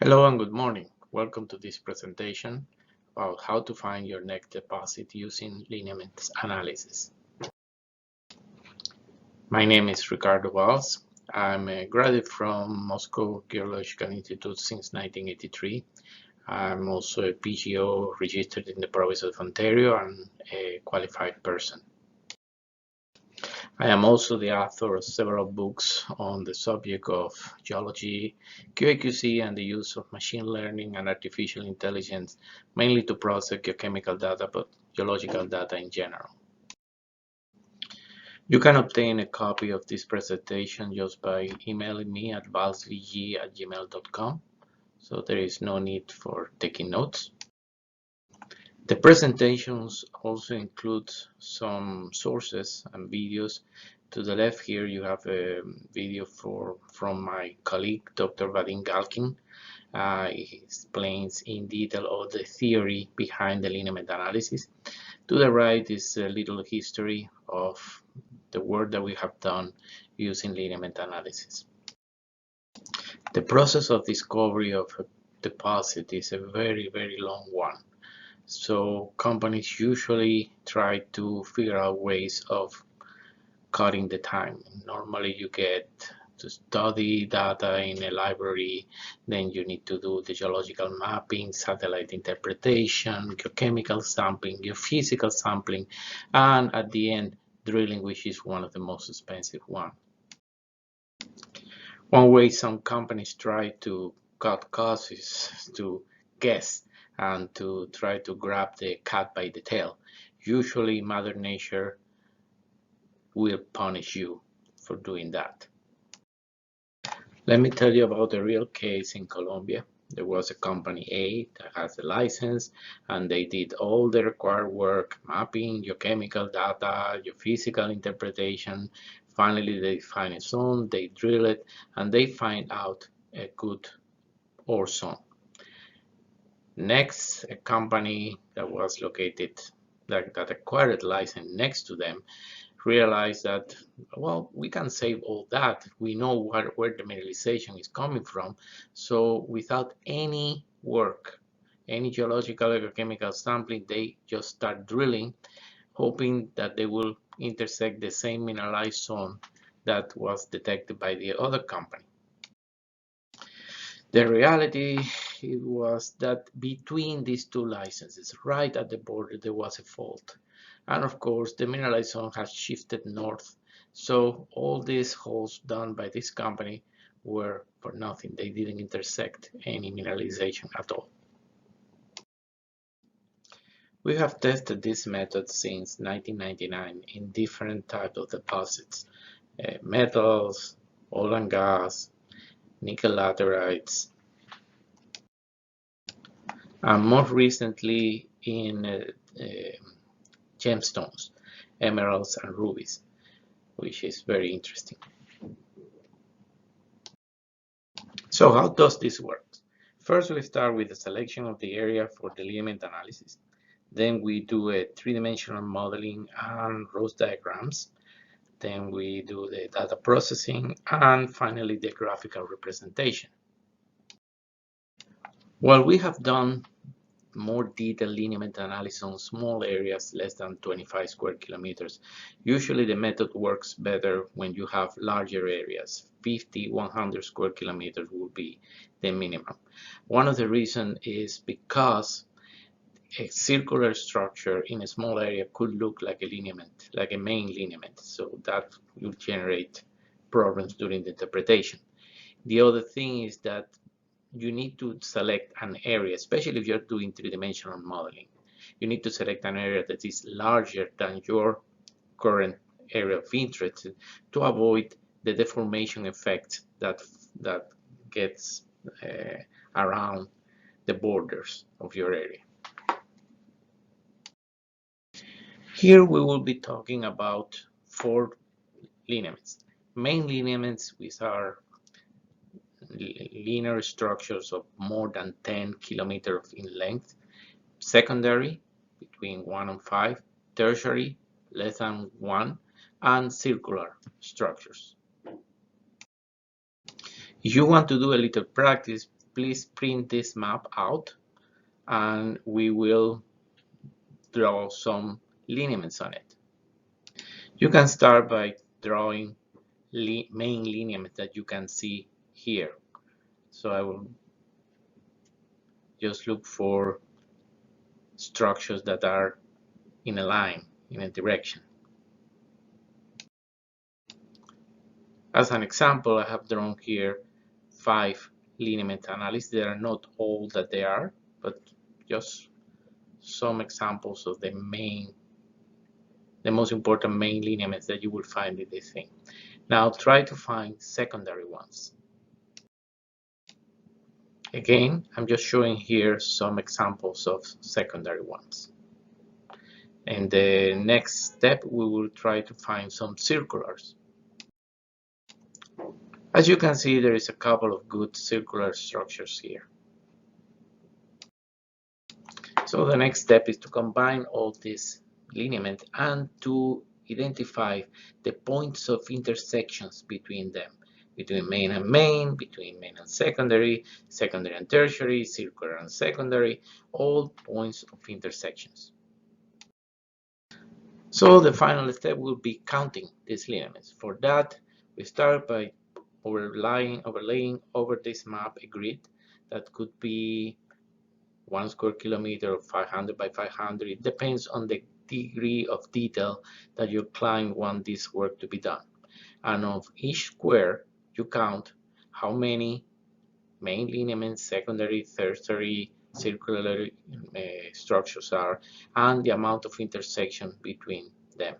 Hello and good morning. Welcome to this presentation about how to find your next deposit using lineaments analysis. My name is Ricardo Valls. I'm a graduate from Moscow Geological Institute since 1983. I'm also a PGO registered in the province of Ontario and a qualified person. I am also the author of several books on the subject of geology, QA/QC, and the use of machine learning and artificial intelligence, mainly to process geochemical data, but geological data in general. You can obtain a copy of this presentation just by emailing me at valsvg@gmail.com, so there is no need for taking notes. The presentations also include some sources and videos. To the left here you have a video from my colleague Dr. Vadim Galkin. He explains in detail all the theory behind the lineament analysis. To the right is a little history of the work that we have done using lineament analysis. The process of discovery of a deposit is a very long one. So companies usually try to figure out ways of cutting the time. Normally you get to study data in a library, then you need to do the geological mapping, satellite interpretation, geochemical sampling, geophysical sampling, and at the end, drilling, which is one of the most expensive ones. One way some companies try to cut costs is to guess and to try to grab the cat by the tail. Usually Mother Nature will punish you for doing that. Let me tell you about a real case in Colombia. There was a company A that has a license and they did all the required work, mapping, geochemical data, geophysical interpretation. Finally, they find a zone, they drill it, and they find out a good ore zone. Next, a company that was located, that acquired license next to them, realized that, well, we can save all that. We know where the mineralization is coming from. So without any work, any geological or chemical sampling, they just start drilling, hoping that they will intersect the same mineralized zone that was detected by the other company. The reality was that between these two licenses, right at the border, there was a fault. And of course, the mineralized zone has shifted north. So all these holes done by this company were for nothing. They didn't intersect any mineralization at all. We have tested this method since 1999 in different types of deposits, metals, oil and gas, nickel laterites, and more recently in gemstones, emeralds and rubies, which is very interesting. So how does this work? First, we start with the selection of the area for the lineament analysis. Then we do a three-dimensional modeling and rows diagrams. Then we do the data processing and finally the graphical representation. Well, we have done more detailed lineament analysis on small areas less than 25 square kilometers. Usually the method works better when you have larger areas. 50, 100 square kilometers will be the minimum. One of the reasons is because a circular structure in a small area could look like a lineament, like a main lineament, so that will generate problems during the interpretation. The other thing is that you need to select an area, especially if you're doing three-dimensional modeling. You need to select an area that is larger than your current area of interest to avoid the deformation effect that gets around the borders of your area. Here we will be talking about 4 lineaments. Main lineaments, which are linear structures of more than 10 kilometers in length. Secondary, between 1 and 5. Tertiary, less than 1. And circular structures. If you want to do a little practice, please print this map out and we will draw some lineaments on it. You can start by drawing main lineaments that you can see here. So I will just look for structures that are in a line, in a direction. As an example, I have drawn here 5 lineament analyses. They are not all that they are, but just some examples of the most important main lineaments that you will find in this thing. Now try to find secondary ones. Again, I'm just showing here some examples of secondary ones. In the next step, we will try to find some circulars. As you can see, there is a couple of good circular structures here. So the next step is to combine all these lineaments and to identify the points of intersections between them, between main and main, between main and secondary, secondary and tertiary, circular and secondary, all points of intersections. So the final step will be counting these lineaments. For that, we start by overlaying over this map a grid that could be 1 square kilometer or 500 by 500. It depends on the degree of detail that your client wants this work to be done. And of each square, you count how many main lineaments, secondary, tertiary, circular structures are, and the amount of intersection between them.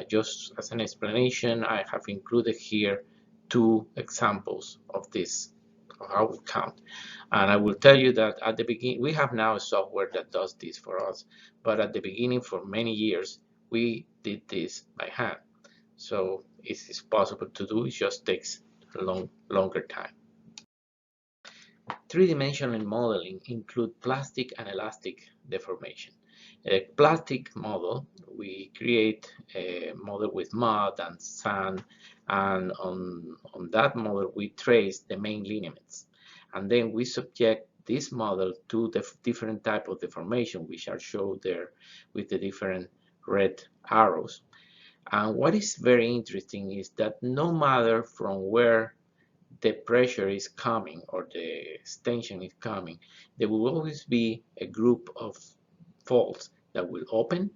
Just as an explanation, I have included here 2 examples of this, of how we count. And I will tell you that at the beginning, we have now a software that does this for us, but at the beginning, for many years, we did this by hand. So it is possible to do, it just takes a longer time. 3-dimensional modeling include plastic and elastic deformation. A plastic model, we create a model with mud and sand, and on that model we trace the main lineaments. And then we subject this model to the different type of deformation, which are shown there with the different red arrows. And what is very interesting is that no matter from where the pressure is coming or the extension is coming, there will always be a group of folds that will open,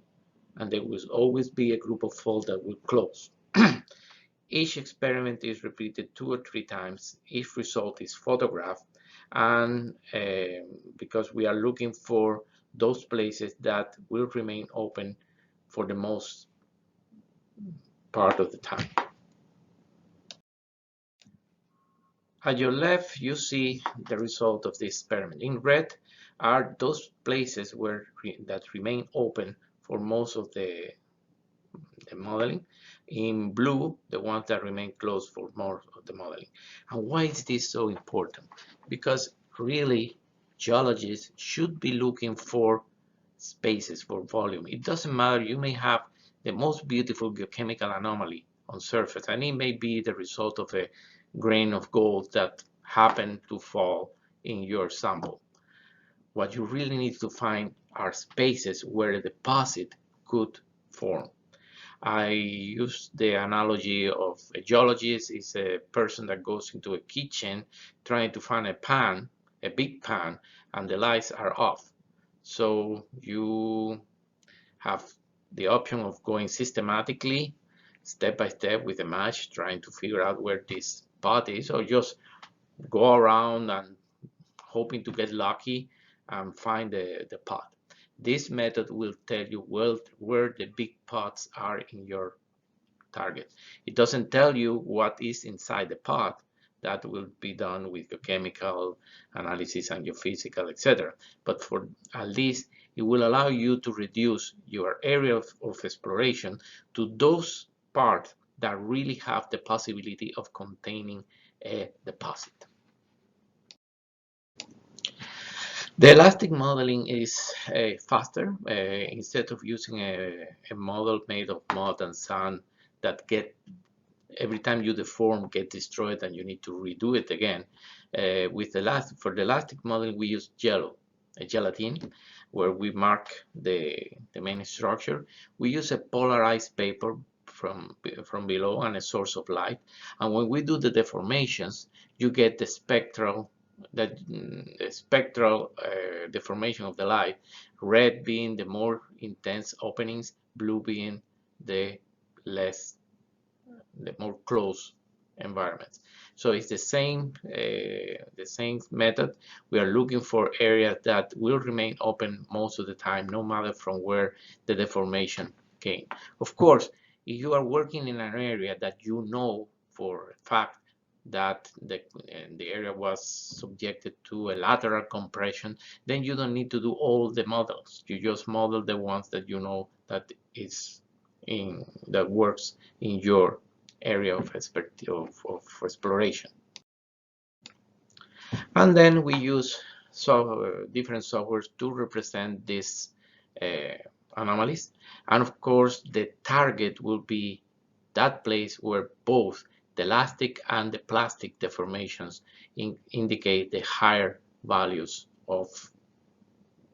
and there will always be a group of folds that will close. Each experiment is repeated 2 or 3 times. Each result is photographed, and because we are looking for those places that will remain open for the most part of the time. At your left, you see the result of this experiment. In red are those places that remain open for most of the modeling. In blue, the ones that remain closed for more of the modeling. And why is this so important? Because really, geologists should be looking for spaces, for volume. It doesn't matter, you may have the most beautiful geochemical anomaly on surface, and it may be the result of a grain of gold that happened to fall in your sample. What you really need to find are spaces where a deposit could form. I use the analogy of a geologist is a person that goes into a kitchen trying to find a pan, a big pan, and the lights are off. So you have the option of going systematically, step by step with a match, trying to figure out where this pot is, or just go around and hoping to get lucky and find the pot. This method will tell you where the big pots are in your target. It doesn't tell you what is inside the pot. That will be done with geochemical analysis and geophysical, etc. But for at least it will allow you to reduce your area of exploration to those parts that really have the possibility of containing a deposit. The elastic modeling is faster. Instead of using a model made of mud and sand that get every time you deform get destroyed and you need to redo it again. For the elastic model we use a gelatin, where we mark the main structure. We use a polarized paper from below and a source of light, and when we do the deformations you get the spectral deformation of the light, red being the more intense openings, blue being the more close environments. So it's the same method. We are looking for areas that will remain open most of the time, no matter from where the deformation came. Of course, if you are working in an area that you know for a fact that the area was subjected to a lateral compression, then you don't need to do all the models. You just model the ones that you know that works in your area of exploration. And then we use different softwares to represent these anomalies. And of course, the target will be that place where both the elastic and the plastic deformations indicate the higher values of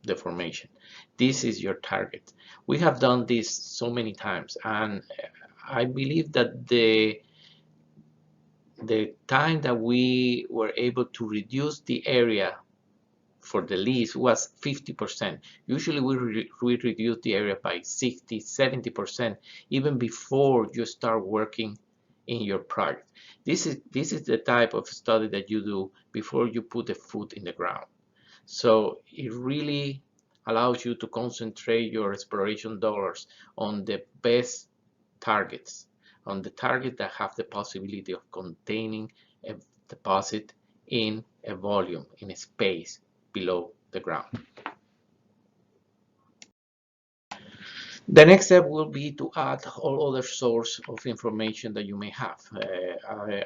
deformation. This is your target. We have done this so many times, and I believe that the time that we were able to reduce the area for the lease was 50%. Usually we reduce the area by 60, 70%, even before you start working in your project. This is the type of study that you do before you put a foot in the ground. So it really allows you to concentrate your exploration dollars on the best targets, on the target that have the possibility of containing a deposit in a volume, in a space below the ground. The next step will be to add all other source of information that you may have.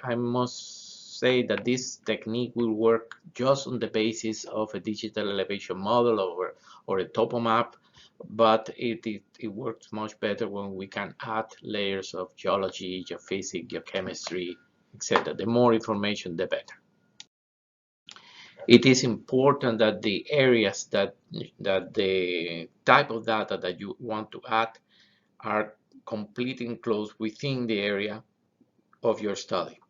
I must say that this technique will work just on the basis of a digital elevation model or a topo map, but it works much better when we can add layers of geology, geophysics, geochemistry, etc. The more information, the better. It is important that the areas that the type of data that you want to add are completely enclosed within the area of your study.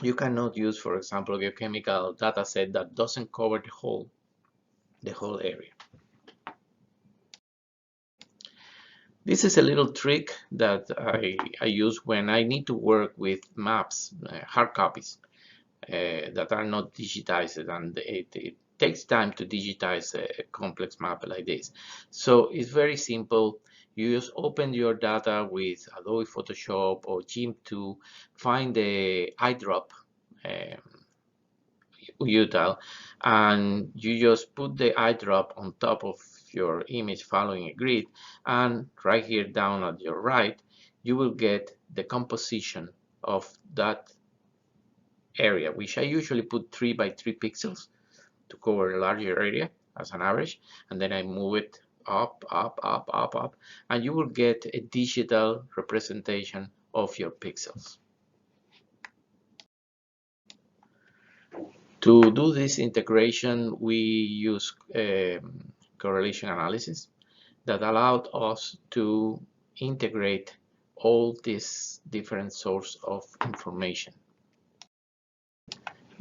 You cannot use, for example, a biochemical data set that doesn't cover the whole area. This is a little trick that I use when I need to work with maps, hard copies that are not digitized, and it takes time to digitize a complex map like this. So it's very simple. You just open your data with Adobe Photoshop or GIMP2, find the eyedrop util, and you just put the eyedrop on top of your image following a grid, and right here down at your right, you will get the composition of that area, which I usually put 3 by 3 pixels to cover a larger area as an average, and then I move it up, up, up, up, up, and you will get a digital representation of your pixels. To do this integration, we use correlation analysis that allowed us to integrate all these different sources of information.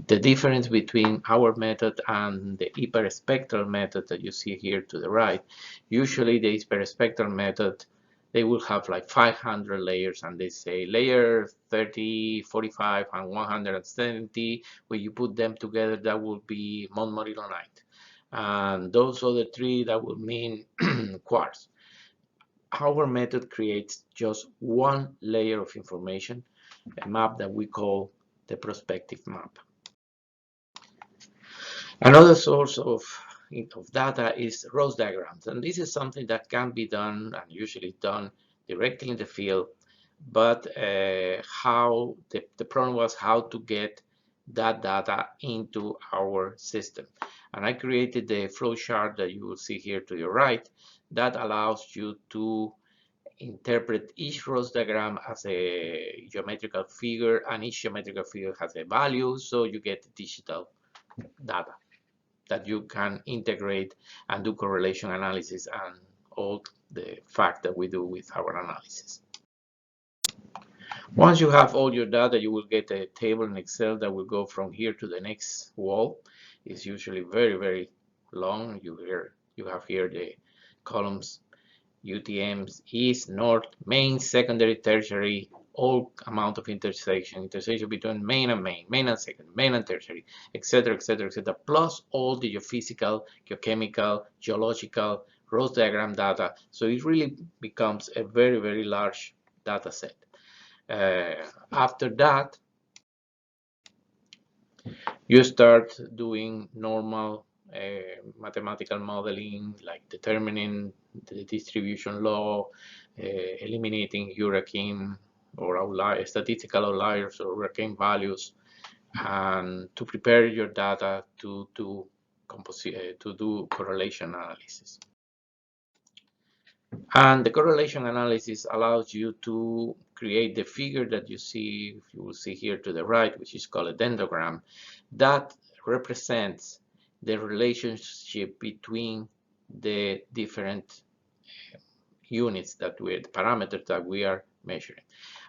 The difference between our method and the hyperspectral method that you see here to the right, usually the hyperspectral method, they will have like 500 layers, and they say layer 30, 45, and 170. When you put them together, that will be montmorillonite. And those other three, that will mean quartz. Our method creates just one layer of information, a map that we call the prospective map. Another source of data is ROS diagrams, and this is something that can be done and usually done directly in the field, but how the problem was how to get that data into our system. And I created the flow chart that you will see here to your right that allows you to interpret each rose diagram as a geometrical figure, and each geometrical figure has a value, so you get digital data that you can integrate and do correlation analysis and all the fact that we do with our analysis. Once you have all your data, you will get a table in Excel that will go from here to the next wall. It's usually very, very long. You have here the columns, UTMs, east, north, main, secondary, tertiary, all amount of intersection between main and second, main and tertiary, etc., etc., etc., plus all the geophysical, geochemical, geological, rose diagram data. So it really becomes a very, very large data set. After that, you start doing normal mathematical modeling, like determining the distribution law, eliminating hurricane or statistical outliers or hurricane values, and to prepare your data to do correlation analysis. And the correlation analysis allows you to create the figure that you will see here to the right, which is called a dendrogram, that represents the relationship between the different units the parameters that we are measuring.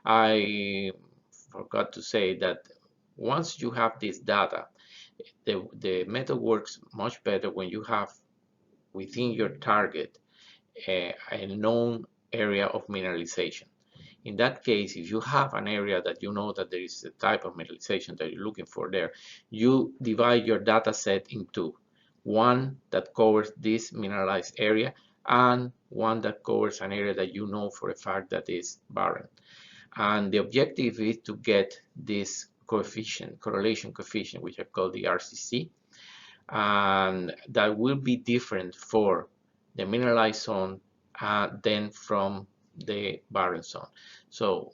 I forgot to say that once you have this data, the method works much better when you have within your target a known area of mineralization. In that case, if you have an area that you know that there is a type of mineralization that you're looking for there, you divide your data set into one that covers this mineralized area and one that covers an area that you know for a fact that is barren. And the objective is to get this coefficient, correlation coefficient, which I call the RCC, and that will be different for the mineralized zone than from the barren zone. So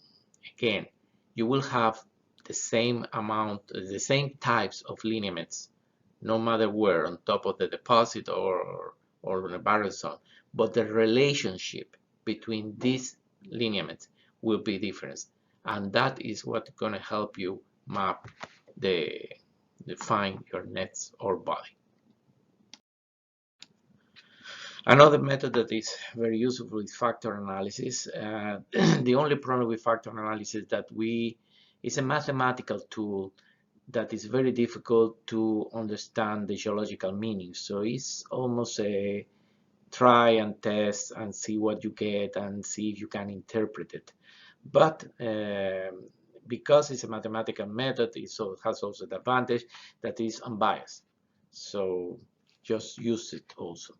again, you will have the same amount, the same types of lineaments, no matter where, on top of the deposit or on the barren zone, but the relationship between these lineaments will be different, and that is what's going to help you map define your nets or body. Another method that is very useful is factor analysis. The only problem with factor analysis is that it's a mathematical tool that is very difficult to understand the geological meaning. So it's almost a try and test and see what you get and see if you can interpret it. But because it's a mathematical method, it has also the advantage that it's unbiased. So just use it also.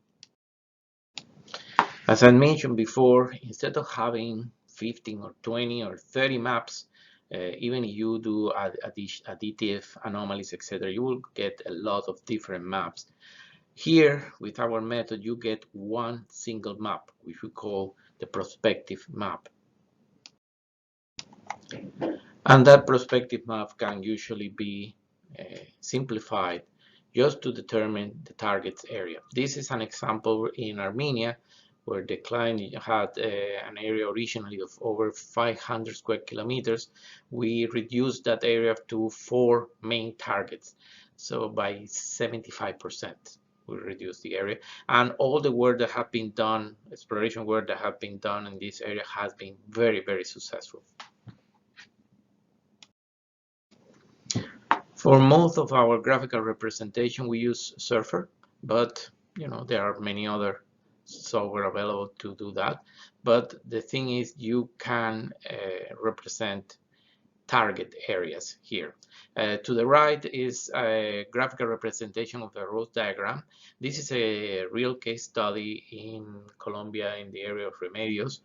As I mentioned before, instead of having 15 or 20 or 30 maps, even if you do additive anomalies, etc., you will get a lot of different maps. Here, with our method, you get one single map, which we call the prospective map. And that prospective map can usually be simplified just to determine the target area. This is an example in Armenia, where the client had an area originally of over 500 square kilometers. We reduced that area to 4 main targets. So by 75%, we reduced the area. And all the work that have been done, exploration work that have been done in this area has been very, very successful. For most of our graphical representation, we use Surfer, but there are many other software available to do that. But the thing is, you can represent target areas here. To the right is a graphical representation of the rose diagram. This is a real case study in Colombia in the area of Remedios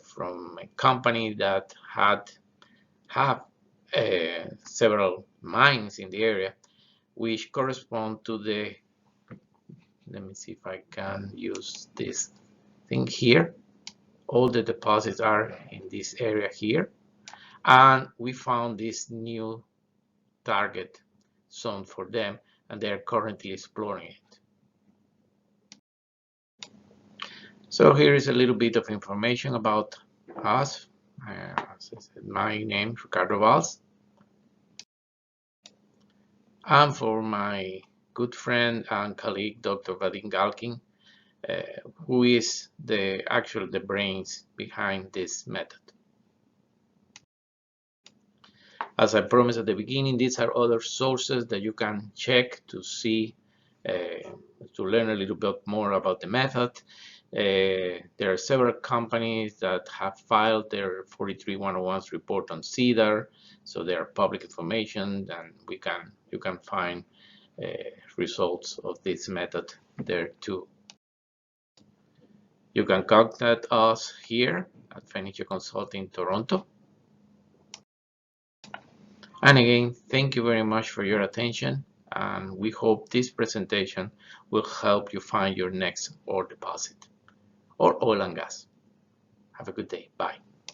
from a company that have several mines in the area, which correspond to the, let me see if I can use this thing here. All the deposits are in this area here, and we found this new target zone for them, and they are currently exploring it. So here is a little bit of information about us. As I said, my name is Ricardo Valls. And for my good friend and colleague, Dr. Vadim Galkin, who is actually the brains behind this method. As I promised at the beginning, these are other sources that you can check to see, to learn a little bit more about the method. There are several companies that have filed their 43101's report on CEDAR, so they are public information, and you can find results of this method there too. You can contact us here at Financial Consulting Toronto. And again, thank you very much for your attention, and we hope this presentation will help you find your next ore deposit or oil and gas. Have a good day. Bye.